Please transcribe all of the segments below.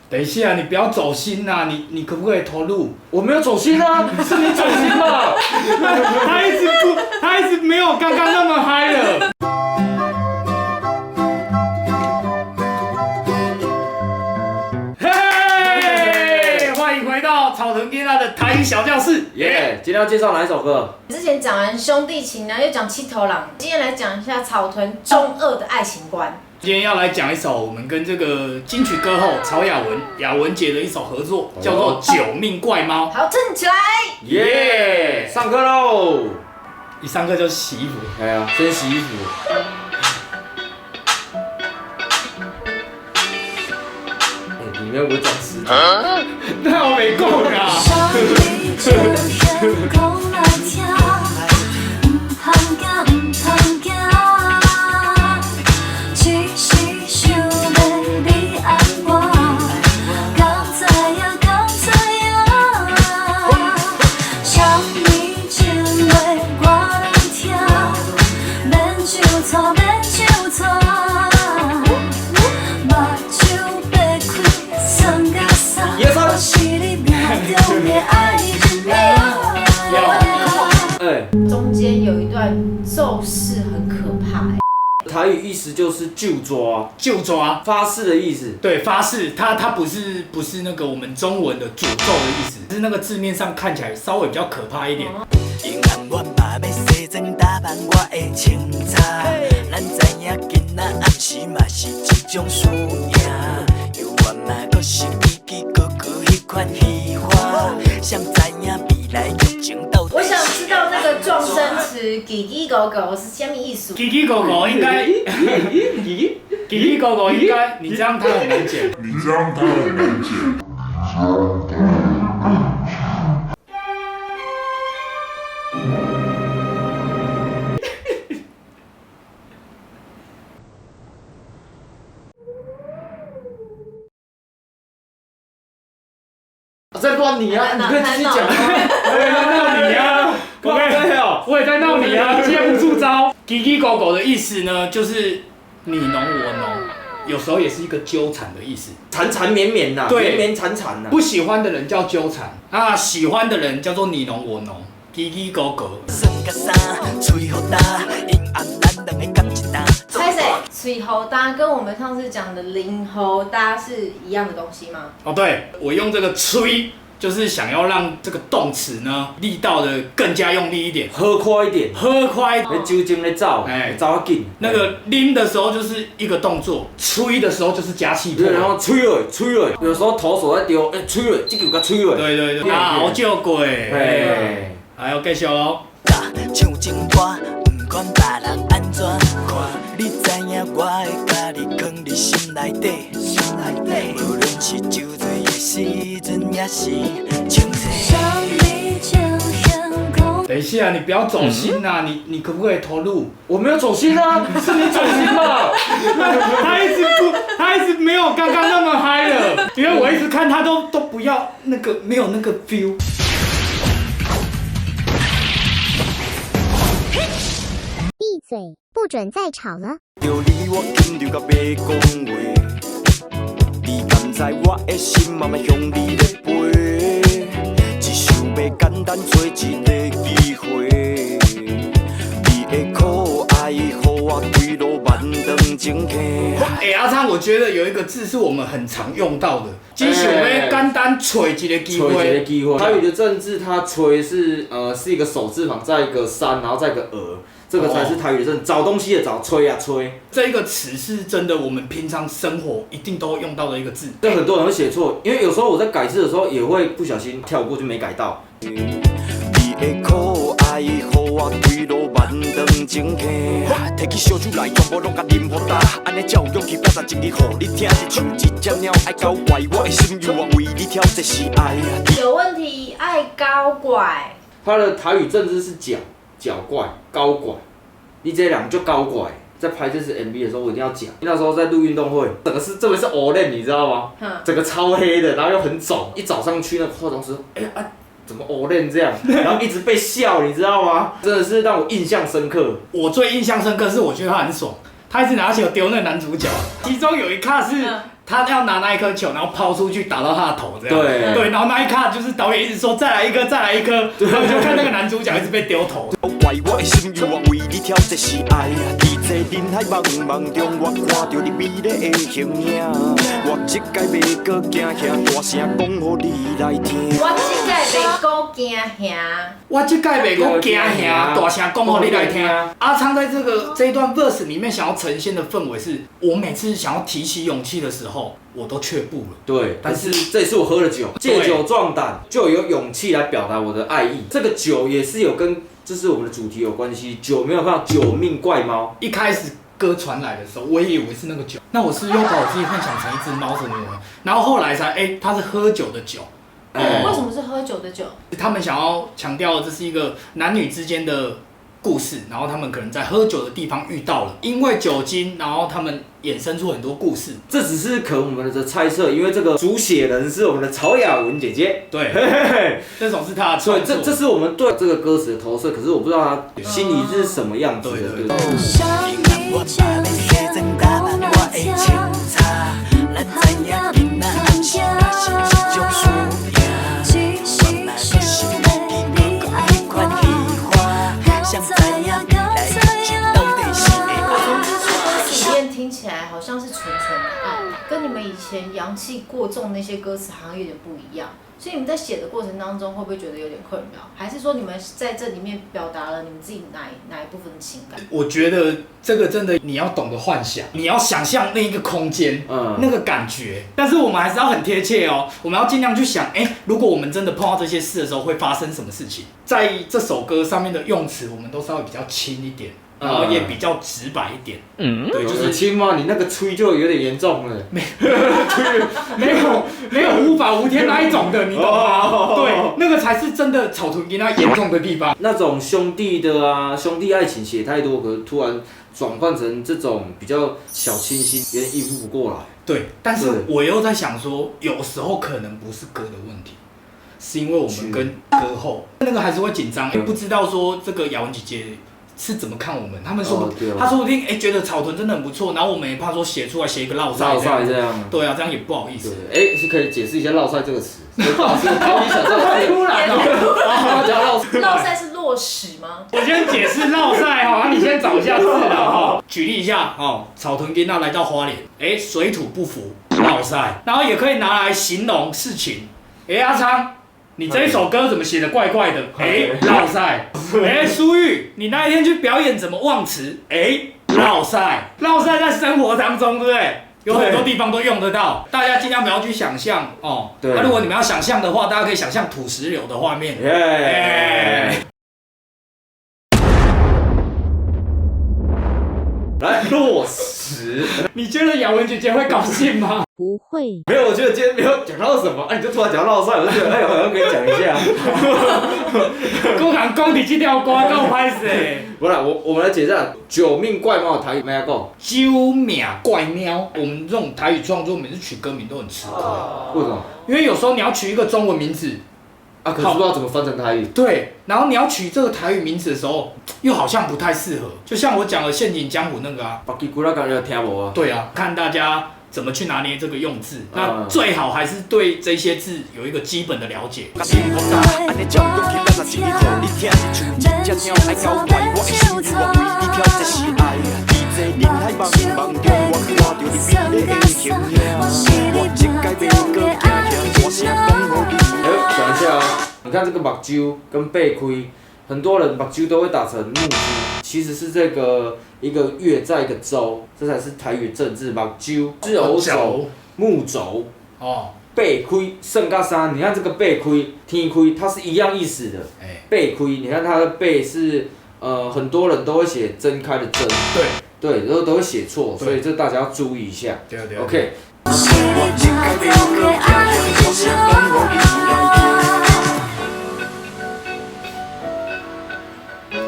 等一下，你不要走心呐、你可不可以投入？我没有走心啊，是你走心吧？他一直没有刚刚那么嗨了。嘿，欢迎回到草屯街娜的台语小教室。耶！今天要介绍哪一首歌？之前讲完兄弟情，然后又讲七头狼，今天来讲一下草屯中二的爱情观。今天要来讲一首我们跟这个金曲歌后曹雅文姐的一首合作，叫做《九命怪猫》。好，站起来！耶！上课喽！一上课就洗衣服。哎呀，先洗衣服。里面不会装尸体？那我没空啊。中间有一段咒誓很可怕。台语意思就是就抓，发誓的意思。对，发誓，它不是那个我们中文的诅咒的意思，是那个字面上看起来稍微比较可怕一点。因为我嘛要西装打扮我的清早，咱知影今仔暗时嘛是一种输赢，犹原嘛阁是奇奇怪怪迄款戏话，谁知影未来剧情到底？我想知道那个撞声词“叽叽狗狗”是什么意思？叽叽狗狗应该，叽叽狗狗应该，你这样它很难剪。在乱你啊！你可以继续讲啊！我也在闹你啊！我也在闹你啊！接不住招。叽叽狗狗的意思呢，就是你侬我侬，有时候也是一个纠缠的意思。缠缠绵绵呐，对，绵绵缠缠呐。不喜欢的人叫纠缠，啊，喜欢的人叫做你侬我侬。叽叽狗狗。拍谁？水猴搭跟我们上次讲的灵猴搭是一样的东西吗？哦，对，我用这个吹，就是想要让这个动词呢力道的更加用力一点，喝快一点，喝快。你酒精在走，走较紧。那个拎的时候就是一个动作，吹的时候就是加气泡。对，然后吹了，有时候投手在丢，吹了，这球甲吹了。对，啊，好救鬼。嘿，还要继续咯。唱情歌，不管别人安怎看，你知影我会甲你藏伫心内底。无论是酒醉的时阵，也是清醒。等一下，你不要走心呐、你可不可以投入？我没有走心啊，是你走心吧？他一直没有刚刚那么嗨了，因为我一直看他都不要那个没有那个 feel。闭嘴，不准再吵了。着你我紧张到要讲话，你敢知我的心慢慢向你咧飞，只想要简单做一个机会，你的可爱予我推落万丈情溪。啊阿昌，我觉得有一个字是我们很常用到的，只想要简单找一个机会。台语的正字，它吹是一个手字旁，再一个山，然后再一个鹅。这个才是台语的正，找东西的找，吹啊吹。这个词是真的，我们平常生活一定都会用到的一个字。但很多人会写错，因为有时候我在改字的时候也会不小心跳过，就没改到。你的可爱予我推落万丈情溪，摕起烧酒来，全部拢甲啉好干，安尼才有勇气表达情意，互你听，就像一只鸟爱搞怪，我的心由我为你挑，这是爱。有问题，爱高拐。它的台语正字是脚怪、高拐，你这两个就高拐。在拍这支 MV 的时候，我一定要讲，那时候在录运动会，这个是 Olen， 你知道吗？整个超黑的，然后又很肿，一早上去那个化妆师，怎么 Olen 这样，然后一直被笑，你知道吗？真的是让我印象深刻。我最印象深刻是我觉得他很爽，他一直拿球丢那个男主角，其中有一卡是他要拿那一颗球，然后抛出去打到他的头，这样。对，然后那一卡就是导演一直说再来一颗，再来一颗，他们就看那个男主角一直被丢头。我的心愿望为你挑这是爱，在这人海茫茫中，我看到你美丽的形影，我这届袂搁惊吓，大声讲予你来听。我这届袂搁惊吓，我这届袂搁惊吓，大声讲予你来听。阿昌在这一段 verse 里面想要呈现的氛围是，我每次想要提起勇气的时候，我都却步了。对，但是这也是我喝了酒，借酒壮胆，就有勇气来表达我的爱意。这个酒也是有跟就是我们的主题有关系，酒没有看到九命怪猫。一开始歌传来的时候，我也以为是那个酒，那我是又把我自己幻想成一只猫什么的，然后后来才它是喝酒的酒。为什么是喝酒的酒？他们想要强调这是一个男女之间的故事，然后他们可能在喝酒的地方遇到了，因为酒精，然后他们衍生出很多故事。这只是可能我们的猜测，因为这个主写人是我们的曹雅文姐姐，对，这种是她的所以创作。这是我们对这个歌词的投射，可是我不知道她心里是什么样子的。对。听起来好像是纯纯的爱，跟你们以前阳气过重那些歌词好像有点不一样。所以你们在写的过程当中，会不会觉得有点困扰？还是说你们在这里面表达了你们自己哪一部分的情感？我觉得这个真的你要懂得幻想，你要想象那一个空间，那个感觉。但是我们还是要很贴切哦，我们要尽量去想，如果我们真的碰到这些事的时候，会发生什么事情？在这首歌上面的用词，我们都稍微比较轻一点。然后也比较直白一点，对，就是轻吗？你那个吹就有点严重了，没有无法无天那一种的，你懂吗？对，那个才是真的草屯给他严重的地方。那种兄弟的啊，兄弟爱情写太多，可是突然转换成这种比较小清新，有点应付不过来。对，但是我又在想说，有时候可能不是歌的问题，是因为我们跟歌后那个还是会紧张，不知道说这个雅文姐姐是怎么看我们？他们说，他说不定觉得草屯真的很不错，然后我们也怕说写出来写一个落赛这样，对啊，这样也不好意思。是可以解释一下落赛这个词。太突然了，落赛是落屎吗？我先解释落赛哈，你先找一下字了哈。举例一下草屯囡仔来到花莲，水土不服，落赛，然后也可以拿来形容事情。阿昌。你这一首歌怎么写的怪怪的？落赛。苏玉，你那一天去表演怎么忘词？落赛。落赛在生活当中，对不对？有很多地方都用得到，大家尽量不要去想象哦。那如果你们要想象的话，大家可以想象土石流的画面。来落实，你觉得雅文姐姐会高兴吗？不会。没有，我觉得今天没有讲到什么，你就突然讲到落赛，我就觉得好像可以讲一下。我讲讲你这条歌够拍死。不啦，我们来解释下九命怪猫的台语没讲。九命怪喵，我们这种台语创作每次取歌名都很吃亏。为什么？因为有时候你要取一个中文名字。可是不知道怎么翻成台语。对，然后你要取这个台语名字的时候，又好像不太适合。就像我讲的《陷阱江湖》那个啊，把吉古拉刚才听无啊。对啊，看大家怎么去拿捏这个用字。那最好还是对这些字有一个基本的了解。想一下你看这个目睭跟背亏，很多人目睭都会打成木珠，其实是这个一个月在一个周，这才是台语正字。目睭是偶轴，木轴背亏剩甲三，你看这个背亏天亏，它是一样意思的。背亏，你看它的背是很多人都会写睁开的睁，对，都会写错，所以这大家要注意一下。对 ，OK。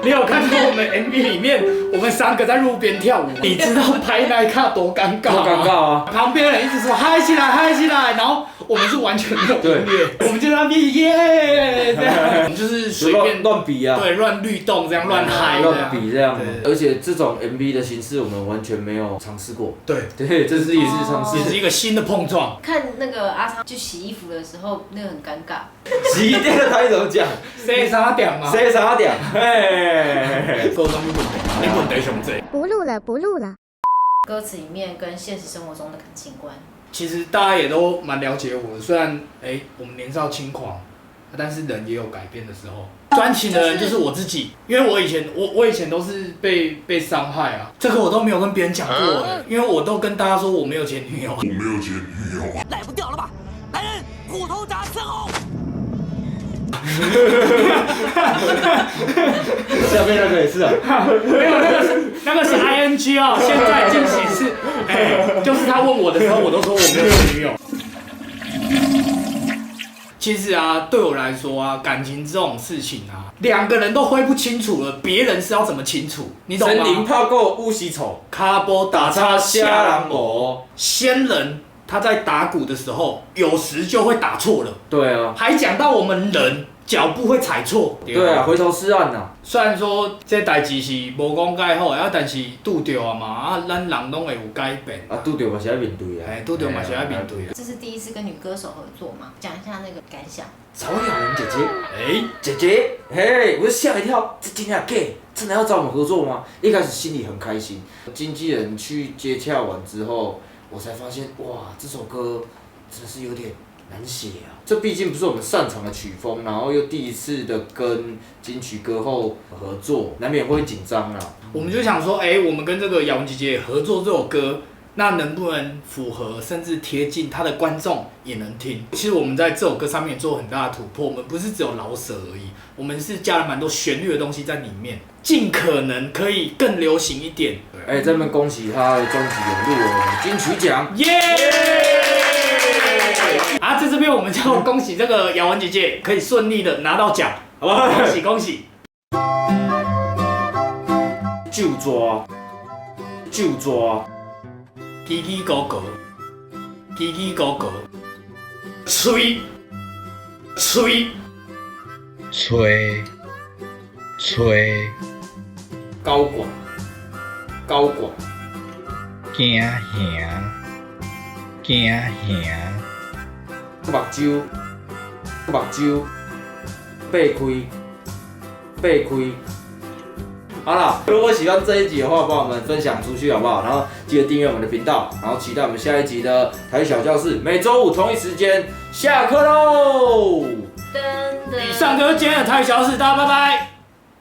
你有看过我们 MV MV 里面，我们3个在路边跳舞，你知道拍那一刻多尴尬吗？多尴尬啊！旁边人一直说嗨起来，嗨起来，然后我们是完全没有音乐，我们就在那边耶，这样，我们就是随便乱比啊，对，乱律动这样，乱嗨乱比这样。而且这种 MV 的形式我们完全没有尝试过。对，这是也是尝试，也是一个新的碰撞。看那个阿昌去洗衣服的时候，那个很尴尬。洗衣店的台语怎么讲？洗啥点嘛？洗啥点？嘿，高中你问题上济。不录了，不录了。歌词里面跟现实生活中的感情观。其实大家也都蛮了解我的，虽然我们年少轻狂，但是人也有改变的时候。专情的人就是我自己，因为我以前都是被伤害啊，这个我都没有跟别人讲过的，因为我都跟大家说我没有前女友。我没有前女友。赖不掉了吧？来人，虎头铡伺候！下面那个也是啊，没有那个是 ing 哦，现在进行是，就是他问我的时候，我都说我没有前女友。其实啊，对我来说啊，感情这种事情啊，2个人都挥不清楚了，别人是要怎么清楚？你懂吗？森林泡过乌溪丑，卡波打叉虾人魔。仙人他在打鼓的时候，有时就会打错了。对啊，还讲到我们人脚步会踩错。对啊，回头是岸呐。虽然说这代志是无讲介好，但是拄着啊嘛，咱人拢会有改变。啊，拄着嘛是要面对啊。拄着嘛是要面对啊。这是第一次跟女歌手合作嘛？讲一下那个感想。曹雅文姐姐，姐姐，嘿，我吓一跳，这真的假？真的要找我们合作吗？一开始心里很开心，经纪人去接洽完之后，我才发现，哇，这首歌真是有点难写啊。这毕竟不是我们擅长的曲风，然后又第一次的跟金曲歌后合作，难免会紧张啦。我们就想说，我们跟这个雅文姐姐合作这首歌。那能不能符合，甚至贴近他的观众也能听？其实我们在这首歌上面做很大的突破，我们不是只有饶舌而已，我们是加了蛮多旋律的东西在里面，尽可能可以更流行一点。这边恭喜他的专辑有入了我们金曲奖，耶！啊，在这边我们就恭喜这个雅文姐姐可以顺利的拿到奖，好不好？恭喜恭喜！就抓。叽叽咕咕，叽叽咕咕，吹，高管，惊目睭，背开。好了，如果喜欢这一集的话，帮我们分享出去好不好？然后记得订阅我们的频道，然后期待我们下一集的台语小教室，每周五同一时间下课喽。以上就是今天的台语小事，大家拜拜。